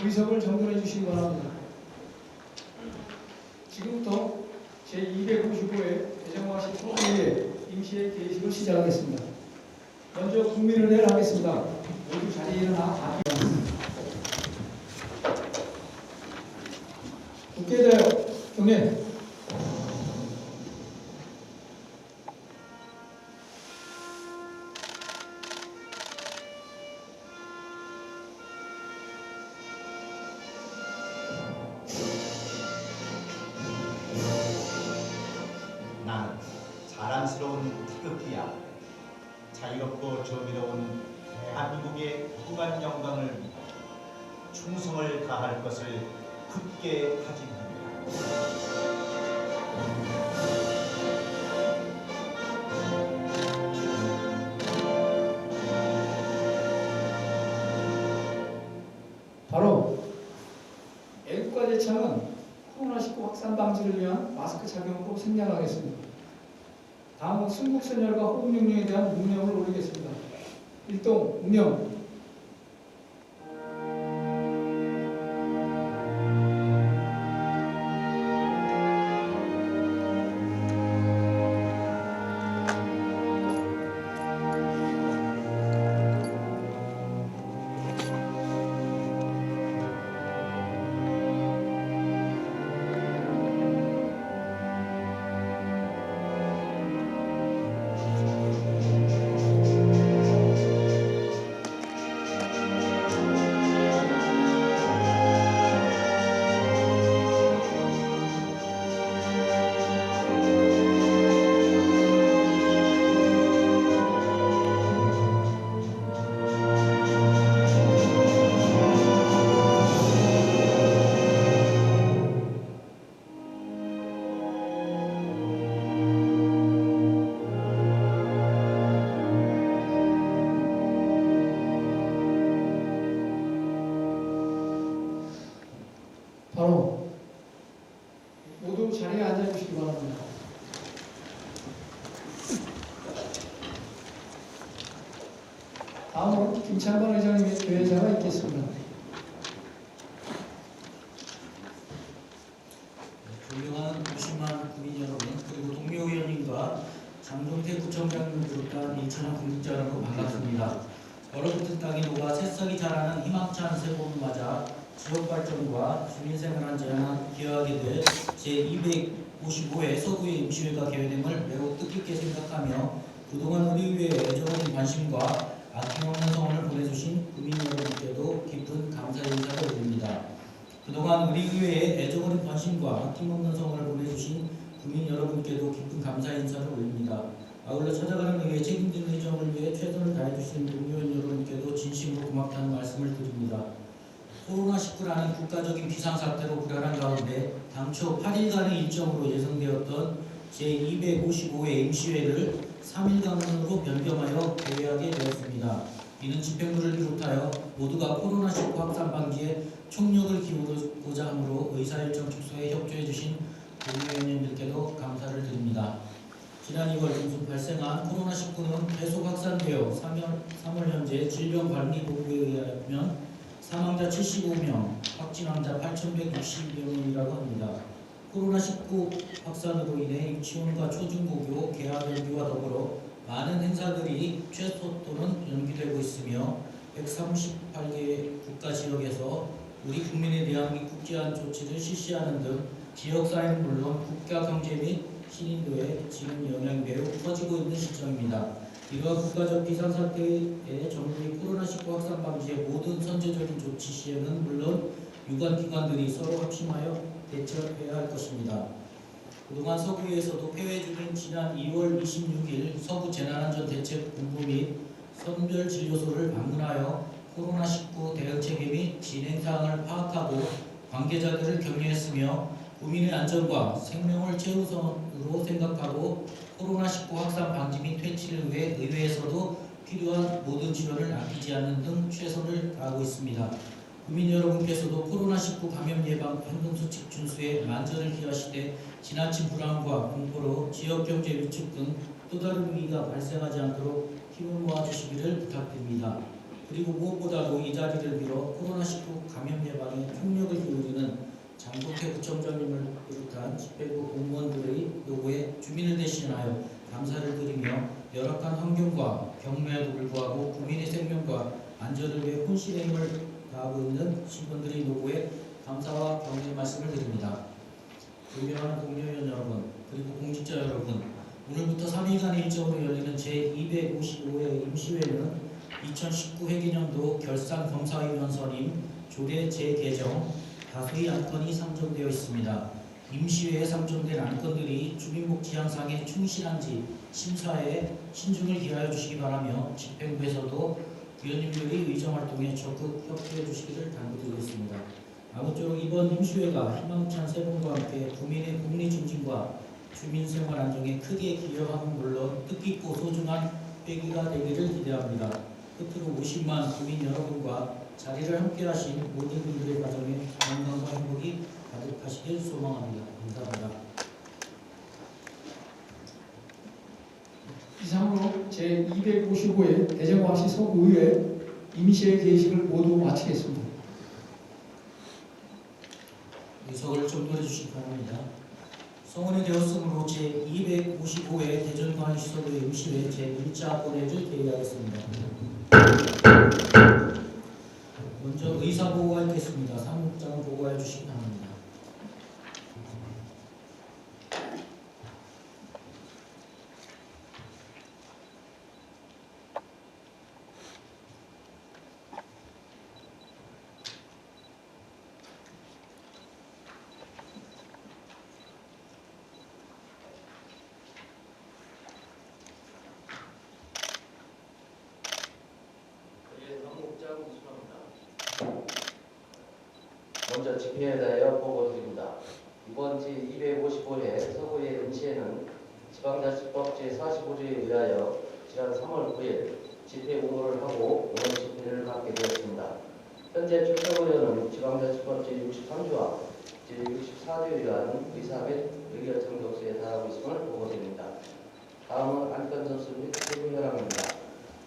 의석을 정돈해 주시기 바랍니다. 지금부터 제255회 대정화식 토의회 임시회 개식을 시작하겠습니다. 먼저 국민의례를 하겠습니다. 모두 자리에 일어나 국회대표 경례. 나는 자랑스러운 태극기야. 자유롭고 정의로운 대한민국의 무궁한 영광을 위해 충성을 다할 것을 굳게 다짐합니다. 바로 애국가 제창은 코로나19 확산 방지를 위한 마스크 착용으로 생략하겠습니다. 다음은 순국선열과 호국영령에 대한 묵념을 올리겠습니다. 일동 묵념. 바로 모두 자리에 앉아주시기 바랍니다. 다음으로 김창관 의장님의 교회자가 있겠습니다. 존경하는 50만 국민 여러분, 그리고 동료 의원님과 장동태 구청장님을 비롯한 인천한 공직자 여러분 반갑습니다. 얼어붙은 땅이 녹아 새싹이 자라는 희망찬 새봄을 맞아 지역발전과 주민생활 안전을 기여하게 될 제255회 서구의 임시회가 개회됨을 매우 뜻깊게 생각하며 그동안 우리 의회에 애정어린 관심과 아낌없는 성원을 보내주신 국민 여러분께도 깊은 감사의 인사를 올립니다. 그동안 우리 의회에 애정어린 관심과 아낌없는 성원을 보내주신 국민 여러분께도 깊은 감사의 인사를 올립니다. 아울러 찾아가는 의회 책임진 의정을 위해 최선을 다해주신 국회의원 여러분께도 진심으로 고맙다는 말씀을 드립니다. 코로나19라는 국가적인 비상사태로 불안한 가운데 당초 8일간의 일정으로 예정되었던 제255회 임시회를 3일간으로 변경하여 개회하게 되었습니다. 이는 집행부를 비롯하여 모두가 코로나19 확산 방지에 총력을 기울이고자 하므로 의사일정 축소에 협조해 주신 국회의원님들께도 감사를 드립니다. 지난 2월 중순 발생한 코로나19는 계속 확산되어 3월 현재 질병관리본부에 의하면 사망자 75명, 확진 환자 8,160여 명이라고 합니다. 코로나19 확산으로 인해 유치원과 초중고교 개학 연기와 더불어 많은 행사들이 최소 또는 연기되고 있으며 138개 국가 지역에서 우리 국민에 대한 국제안 조치를 실시하는 등 지역사회는 물론 국가 경제 및 신인도에 지금 영향이 매우 커지고 있는 시점입니다. 이러한 국가적 비상사태에 정부의 코로나19 확산 방지의 모든 선제적인 조치 시행은 물론 유관기관들이 서로 합심하여 대처해야 할 것입니다. 그동안 서구에서도 폐회 중인 지난 2월 26일 서구 재난안전대책본부 및 선별진료소를 방문하여 코로나19 대응체계 및 진행사항을 파악하고 관계자들을 격려했으며 국민의 안전과 생명을 최우선으로 생각하고 코로나19 확산 방지 및 퇴치를 위해 의회에서도 필요한 모든 지원을 아끼지 않는 등 최선을 다하고 있습니다. 국민 여러분께서도 코로나19 감염 예방 행동수칙 준수에 만전을 기하시되 지나친 불안과 공포로 지역경제 위축 등 또 다른 위기가 발생하지 않도록 힘을 모아주시기를 부탁드립니다. 그리고 무엇보다도 이 자리를 빌어 코로나19 감염 예방에 총력을 기울이는 장동태 구청장님을 비롯한 집행부 공무원들의 노고에 주민을 대신하여 감사를 드리며 열악한 환경과 경로에도 불구하고 국민의 생명과 안전을 위해 혼신의 힘을 다하고 있는 신분들의 노고에 감사와 경의의 말씀을 드립니다. 존경하는 동료위원 여러분, 그리고 공직자 여러분, 오늘부터 3일간의 일정으로 열리는 제255회 임시회는 2019 회계년도 결산 검사위원 선임, 조례 재개정, 다수의 안건이 상정되어 있습니다. 임시회에 상정된 안건들이 주민복지 향상에 충실한지 심사에 신중을 기하여 주시기 바라며 집행부에서도 위원님들의 의정활동에 적극 협조해 주시기를 당부드리겠습니다. 아무쪼록 이번 임시회가 희망찬 새봄과 함께 국민의 복리 증진과 주민생활 안정에 크게 기여함은 물론 뜻깊고 소중한 회기가 되기를 기대합니다. 끝으로 50만 국민 여러분과 자리를 함께하신 모든 분들의 가정에 건강과 행복이 가득하시길 소망합니다. 감사합니다. 이상으로 제255회 대전광시 서구의회 임시회 개식을 모두 마치겠습니다. 의석을 정돈해 주시기 바랍니다. 성원이 되었으므로 제255회 대전광시 서구의회 임시회 제1차 본회의를 개의하겠습니다. 먼저 의사 보고가 있겠습니다. 사무국장을 보고해 주시기 바랍니다. 먼저 집회에 대하여 보고드립니다. 이번 제255회 서구의 임시회는 지방자치법 제45조에 의하여 지난 3월 9일 집회 공고를 하고 오늘 집회를 갖게 되었습니다. 현재 출석의원은 지방자치법 제63조와 제64조에 의한 의사 및 의결청 격수에 달하고 있음을 보고드립니다. 다음은 안건 접수 및 세부 현황입니다.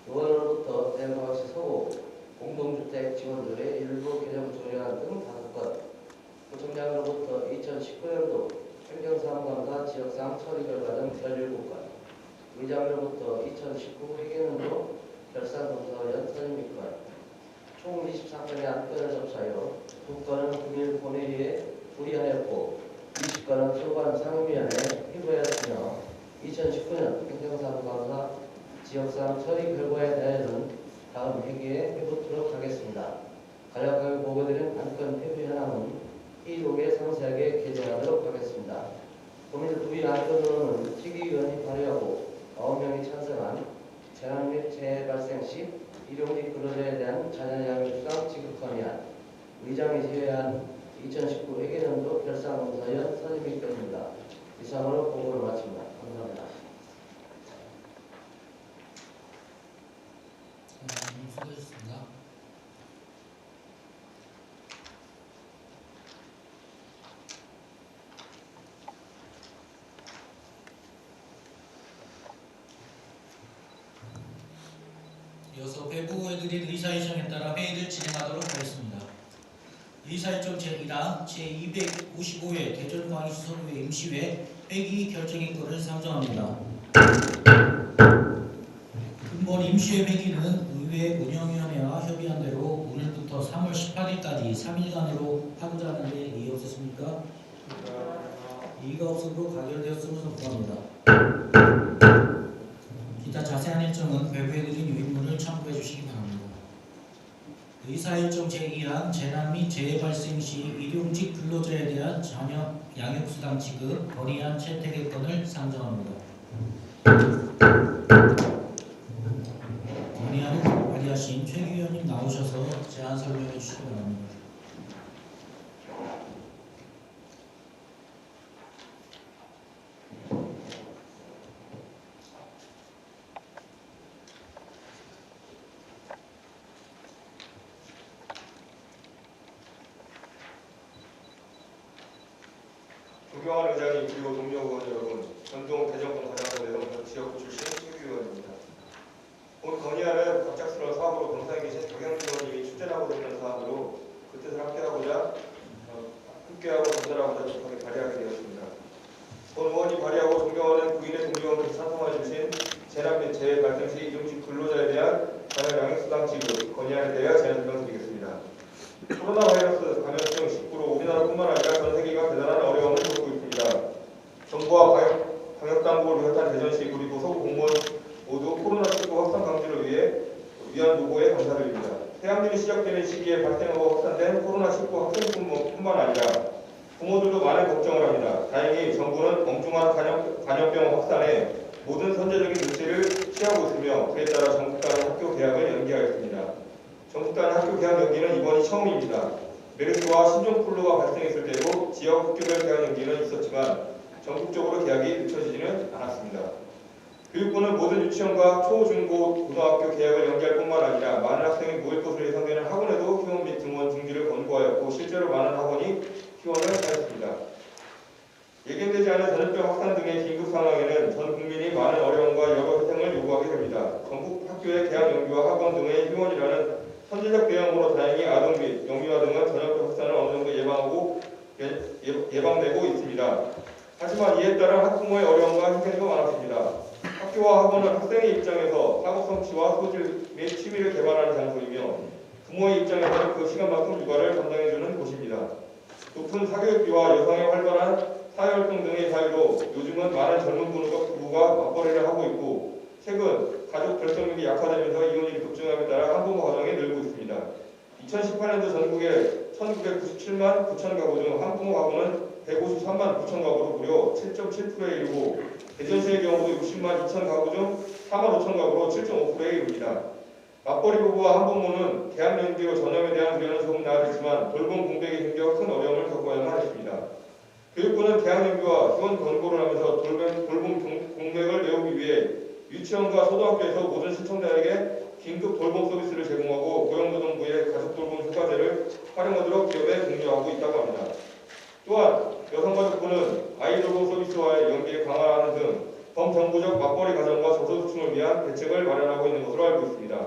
6월로부터 대전광시 서구 공동주택 지원조례 일부 개정 조례안 등 5건, 구청장으로부터 2019년도 행정사무관과 지역사항 처리 결과 등 17건, 의장으로부터 2019 회계년도 결산검사위원 선임 2건, 총 24건의 안건을 접수하여 2건은 국일 본회의에 불의하였고 20건은 소관 상임위원회 회부하였으며 2019년 행정사무관과 지역사항 처리 결과에 대해서는 다음 회기에 회부토록 하겠습니다. 간략하게 보고드린 안건 회부 현황은 회의록에 상세하게 게재하도록 하겠습니다. 고민 2일 안건으로는 특위위원이 발의하고 9명이 찬성한 재난 및 재해 발생 시 일용직 근로자에 대한 자녀양육상 지급 건의안, 의장이 제외한 2019 회계년도 결산검사위원 선임이 끝입니다. 이상으로 보고를 마칩니다. 감사합니다. 수고하셨습니다. 이어서 배부해드린 의사일정에 따라 회의를 진행하도록 하겠습니다. 의사일정 제1항 제255회 대전광시 서구의 임시회 회기 결정인권을 상정합니다. 이번 임시회 회기는 의회 운영위원회와 협의한 대로 오늘부터 3월 18일까지 3일간으로 하고자 하는데 이의 없으십니까? 이의가 없으므로 가결되었음을 선포합니다. 기타 자세한 일정은 배부해드린 유인문을 참고해 주시기 바랍니다. 의사일정 제2항 재난 및 재해 발생 시 일용직 근로자에 대한 자녀 양육수당 지급 건의안 채택의 건을 상정합니다. 건의안을 발의하신 최 위원님 나오셔서 제안 설명해 주시기 바랍니다. 존경하는 의장님 그리고 동료 의원 여러분, 전동 대전권 가장도 내동 지역구 출신 최규 의원입니다. 오늘 건의안은 갑작스러운 사고로 병상에 계신 그 뜻을 함께하고 전달하고자 급하게 발의하게 되었습니다. 본 의원이 발의하고 존경하는 부인의 동료원께서 찬성해 주신 재난 및 재해 발생 시 이동식 근로자에 대한 자녀 양육수당 지급 건의안에 대하여 제안 설명드리겠습니다. 코로나 바이러스 감염증 19로 우리나라뿐만 아니라 전 세계가 대단한 어려움을 겪고 있습니다. 정부와 방역당국을 비롯한 대전시 그리고 서구 공무원 모두 코로나19 확산 방지를 위한 노고에 감사드립니다. 폐암균이 시작되는 시기에 발생하고 확산된 코로나19 학생뿐만 아니라 부모들도 많은 걱정을 합니다. 다행히 정부는 엄중한 감염병 확산에 모든 선제적인 조치를 취하고 있으며 그에 따라 전국 간의 학교 개학을 연기하였습니다. 전국 간의 학교 개학 연기는 이번이 처음입니다. 메르스와 신종플루가 발생했을 때도 지역 학교별 개학 연기는 있었지만 전국적으로 개학이 늦춰지지는 않았습니다. 교육부는 모든 유치원과 초, 중, 고, 고등학교 개학을 연기할 뿐만 아니라 많은 학생이 모일 것으로 예상되는 학원에도 휴원 및 등원 중지를 권고하였고 실제로 많은 학원이 휴원을 하였습니다. 예견되지 않은 전염병 확산 등의 긴급 상황에는 전 국민이 많은 어려움과 여러 희생을 요구하게 됩니다. 전국 학교의 개학 연기와 학원 등의 휴원이라는 선제적 대응으로 다행히 아동 및 영유아 등은 전염병 확산을 어느 정도 예방되고 있습니다. 하지만 이에 따른 학부모의 어려움과 희생도 많았습니다. 학교와 학원은 학생의 입장에서 사고 성취와 소질 및 취미를 개발하는 장소이며 부모의 입장에서는 그 시간만큼 육아를 담당해주는 곳입니다. 높은 사교육비와 여성의 활발한 사회활동 등의 사유로 요즘은 많은 젊은 부부가 맞벌이를 하고 있고 최근 가족 결속력이 약화되면서 이혼율이 급증함에 따라 한부모 가정이 늘고 있습니다. 2018년도 전국에 1997만 9천 가구 중 한부모 가구는 153만 9천 가구로 무려 7.7%에 이르고 대전시의 경우도 60만 2천 가구 중 4만 5천 가구로 7.5%에 이릅니다. 맞벌이 부부와 한부모는 개학 연기로 전염에 대한 우려는 조금 나아졌지만 돌봄 공백이 생겨 큰 어려움을 겪어야만 했습니다. 교육부는 개학 연기와 휴원 권고를 하면서 돌봄 공백을 메우기 위해 유치원과 초등학교에서 모든 시청자에게 긴급 돌봄 서비스를 제공하고 고용노동부의 가족돌봄 휴가제를 활용하도록 기업에 독려하고 있다고 합니다. 또한 여성가족부는 아이돌봄 서비스와의 연계를 강화하는 등 범정부적 맞벌이 가정과 저소득층을 위한 대책을 마련하고 있는 것으로 알고 있습니다.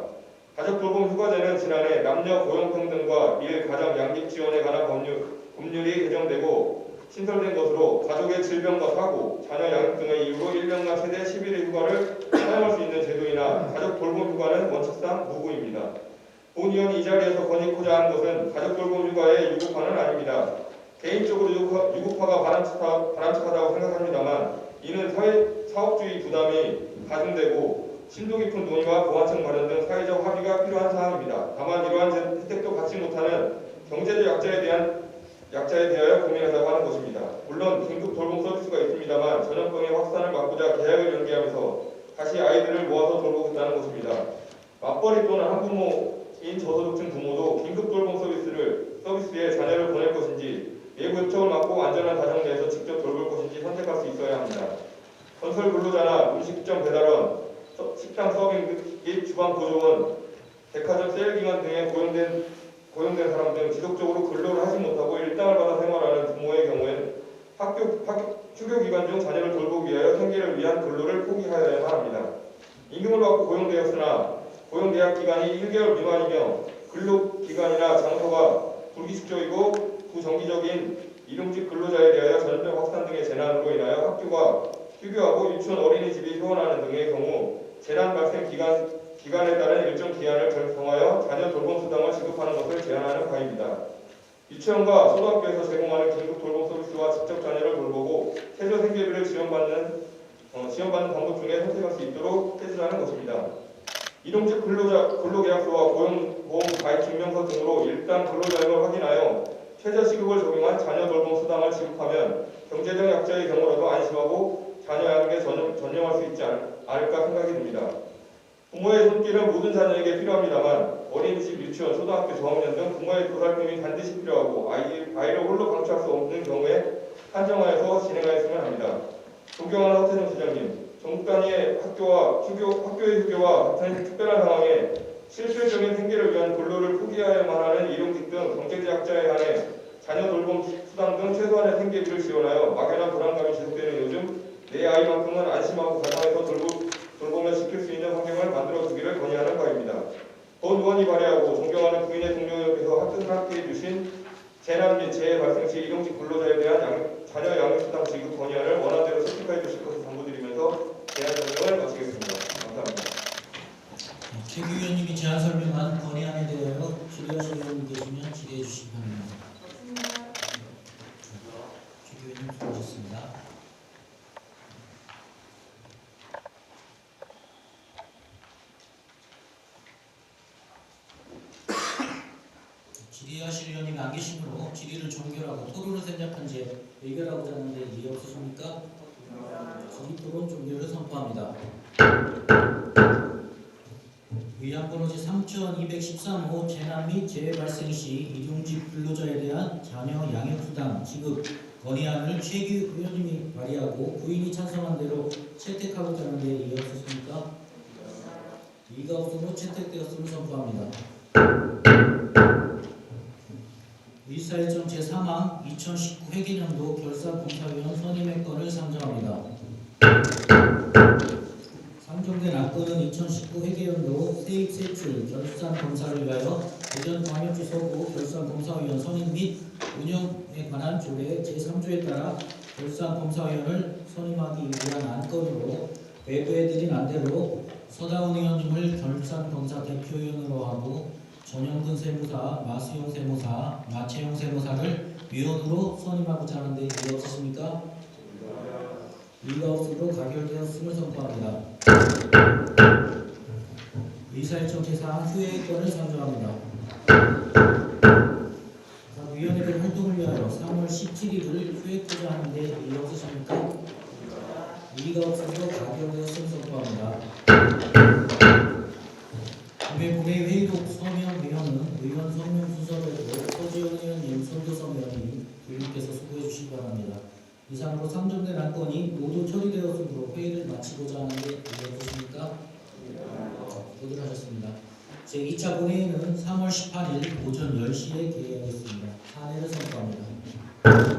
가족돌봄 휴가제는 지난해 남녀 고용평등과 일, 가정, 양립 지원에 관한 법률이 개정되고 신설된 것으로 가족의 질병과 사고, 자녀 양육 등의 이유로 1년간 최대 11일 휴가를 사용할 수 있는 제도이나 가족 돌봄 휴가는 원칙상 무구입니다. 본 의원이 이 자리에서 건의코자 하는 것은 가족 돌봄 휴가의 유급화는 아닙니다. 개인적으로 유급화가 바람직하다고 생각합니다만 이는 사업주의 부담이 가중되고 심도 깊은 논의와 보완책 마련 등 사회적 합의가 필요한 사항입니다. 다만 이러한 혜택도 받지 못하는 경제적 약자에 대하여 고민하자고 하는 것입니다. 물론 긴급 돌봄 서비스가 있습니다만 전염병의 확산을 막고자 개학을 연기하면서 다시 아이들을 모아서 돌보겠다는 것입니다. 맞벌이 또는 한부모인 저소득층 부모도 긴급 돌봄 서비스에 자녀를 보낼 것인지 외부 접촉을 막고 안전한 가정 내에서 직접 돌볼 것인지 선택할 수 있어야 합니다. 건설 근로자나 음식점 배달원, 식당 서빙 및 주방 보조원, 백화점 세일기관 등에 고용된 사람 등 지속적으로 근로를 하지 못하고 일당을 받아 생활하는 부모의 경우에는 휴교 기간 중 자녀를 돌보기 위하여 생계를 위한 근로를 포기하여야만 합니다. 임금을 받고 고용되었으나 고용계약 기간이 1개월 미만이며 근로기간이나 장소가 불규칙적이고 부정기적인 일용직 근로자에 대하여 전염병 확산 등의 재난으로 인하여 학교가 휴교하고 유치원 어린이집이 휴원하는 등의 경우 재난 발생 기간에 따른 일정 기한을 정하여 자녀 돌봄 수당을 지급하는 것을 제한하는 바입니다. 유치원과 초등학교에서 제공하는 긴급 돌봄 서비스와 직접 자녀를 돌보고 최저 생계비를 지원받는 방법 중에 선택할 수 있도록 해주자는 것입니다. 일용직 근로계약서와 고용보험 가입 증명서 등으로 일단 근로자임을 확인하여 최저 시급을 적용한 자녀 돌봄 수당을 지급하면 경제적 약자의 경우라도 안심하고 자녀 양육에 전념할 수 있지 않을까 생각이 듭니다. 부모의 손길은 모든 자녀에게 필요합니다만 어린이집, 유치원, 초등학교 저학년 등 부모의 보살핌이 반드시 필요하고 아이를 홀로 방치할 수 없는 경우에 한정하여서 진행하였으면 합니다. 존경하는 허태정 시장님, 전국 단위의 학교의 휴교와 같은 특별한 상황에 실질적인 생계를 위한 근로를 포기하여야만 하는 일용직 등 경제적 약자에 한해 자녀 돌봄 수당 등 최소한의 생계비를 지원하여 막연한 불안감이 지속되는 요즘 내 아이만큼은 안심하고 가정에서 돌보며 지킬 수 있는 환경을 만들어주기를 건의하는 바입니다. 본 의원이 발의하고 존경하는 부인의 동료께서 협력해 주신 재난 및 재해 발생 시 일용직 근로자에 대한 자녀 양육수당 지급 건의안을 원안대로 채택해 주실 것을 당부드리면서 제안 설명을 마치겠습니다. 감사합니다. 최규 의원님이 제안 설명한 건의안에 대하여 질의하실 의원님 계시면 질의해 주시기 바랍니다. 최규 의원님 수고하셨습니다. 질의하실 의원님이 안 계시므로 질의를 종결하고 토론을 생략한 채 의결하고자 하는데 이의 없으십니까? 질의 토론 종결을 선포합니다. 의안번호지 3213호 재난 및 재해 발생 시 일용직 근로자에 대한 자녀 양육수당 지급 건의안을 최규 의원님이 발의하고 부인이 찬성한 대로 채택하고자 하는데 이의 없으십니까? 이의가 없으므로 채택되었음을 선포합니다. 의사일정 제3항 2019 회계년도 결산검사위원 선임의 건을 상정합니다. 상정된 안건은 2019 회계연도 세입세출 결산검사를 위하여 대전광역시 서구 결산검사위원 선임 및 운영에 관한 조례 제3조에 따라 결산검사위원을 선임하기 위한 안건으로 배부해드린 안대로 서다운 의원님을 결산검사 대표위원으로 하고 전영근 세무사, 마수용 세무사, 마채용 세무사를 위원으로 선임하고자 하는데 이의 없으십니까? 이의가 없으므로 가결되었음을 선포합니다. 의사일정 제4항 휴회권을 상정합니다. 각 위원회별 활동을 위하여 3월 17일을 휴회하고자 하는데 이의 없으십니까? 이의가 없으므로 가결되었음을 선포합니다. 본회의 회의록 서명 위원은 의원 성명 순서대로 서지현 의원님, 손도섭 의원님 의원께서 수고해 주시기 바랍니다. 이상으로 상정된 안건이 모두 처리되었으므로 회의를 마치고자 하는데 이해 없으십니까? 모두 하셨습니다. 제2차 본회의는 3월 18일 오전 10시에 개회하겠습니다. 사내를 선포합니다.